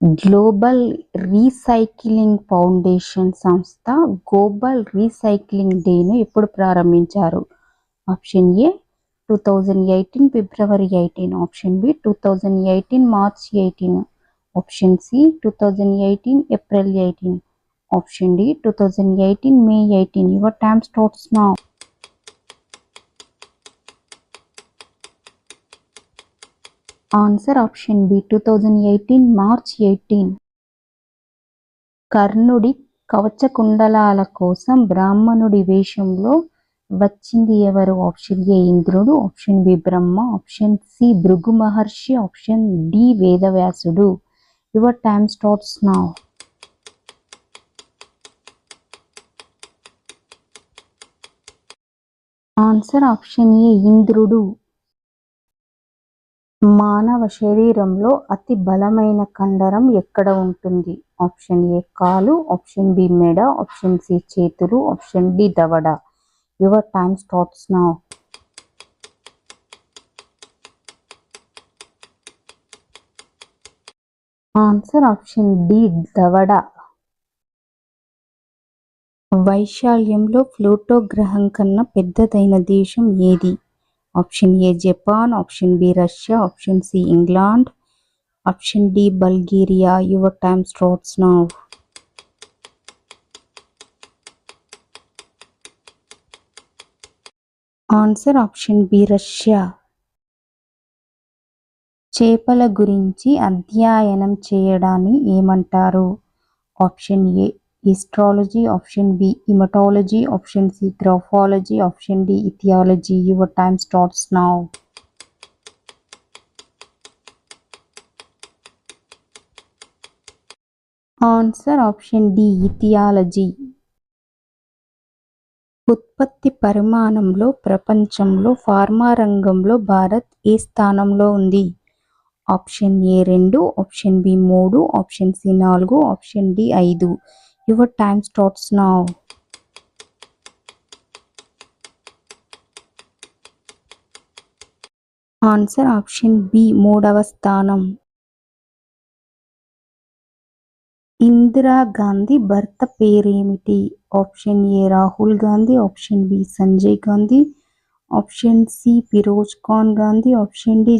Global recycling foundation సంస్థ global recycling డేను ఎప్పుడు ప్రారంభించారు? Option A 2018 February 18, option B 2018 March 18, option C 2018 April 18, option D 2018 May 18. Your time starts now. Answer option B 2018 March 18. కర్ణుడి కవచకుండలాల కోసం బ్రాహ్మణుడి వేషంలో వచ్చింది ఎవరు? ఆప్షన్ ఏ ఇంద్రుడు, option B Brahma, option C Bhrigu Maharshi, option D వేదవ్యాసుడు. Your time starts now. Answer option A ఇంద్రుడు. మానవ శరీరంలో అతి బలమైన కండరం ఎక్కడ ఉంటుంది? ఆప్షన్ ఏ కాలు, ఆప్షన్ బి మెడ, ఆప్షన్ సి చేతులు, ఆప్షన్ డి దవడ. Your time starts now. Answer option D దవడ. వైశాల్యంలో ప్లూటో గ్రహం కన్నా పెద్దదైన దేశం ఏది? Option A Japan, option B Russia, option C England, option D Bulgaria. Your time starts now. Answer option B Russia. చేపల గురించి అధ్యయనం చేయడాన్ని ఏమంటారు? Option A histology, option B haematology, option C graphology, option D ichthyology. Your time starts now. Answer option D ఇథియాలజీ. ఉత్పత్తి పరిమాణంలో ప్రపంచంలో pharma రంగంలో భారత్ ఏ స్థానంలో ఉంది? Option A 2, option B 3, option C 4, option D 5. Your time starts now. Answer option B 3వ స్థానం. ఇందిరాగాంధీ భర్త పేరేమిటి? Option A Rahul Gandhi, option B Sanjay Gandhi, option C Firoz Khan Gandhi, option D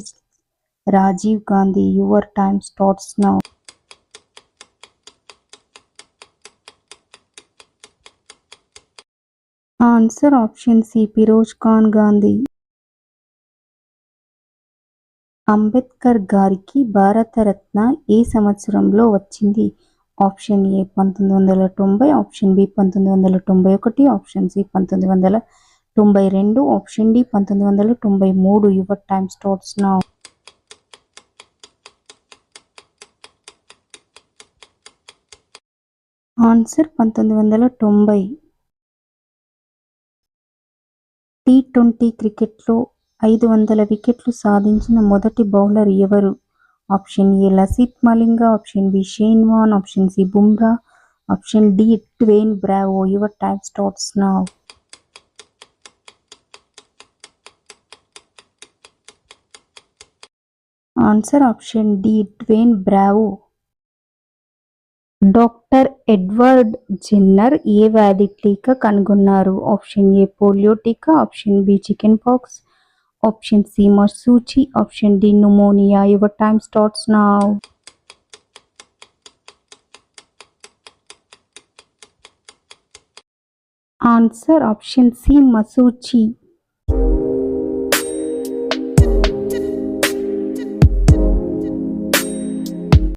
Rajiv Gandhi. Your time starts now. Answer option C Firoz Khan Gandhi. Ambedkar గారికి భారతరత్న ఏ సంవత్సరంలో వచ్చింది? Option A 1990, option B 1991, option C 1992, option D 1993. Your time starts now. Answer 1990. టీ20 క్రికెట్లో 500 వికెట్లు సాధించిన మొదటి బౌలర్ ఎవరు? Option A Lasith Malinga, option B Shane Warne, option C Bumrah, option D Dwayne Bravo. Your time starts now. Answer option D Dwayne Bravo. Doctor Edward Jenner ఏ వ్యాధి టీకా కనుగొన్నారు? ఆప్షన్ ఏ పోలియో టీకా, option B chicken pox, option C మసూచి, option D pneumonia. Your time starts now. Answer option C మసూచి.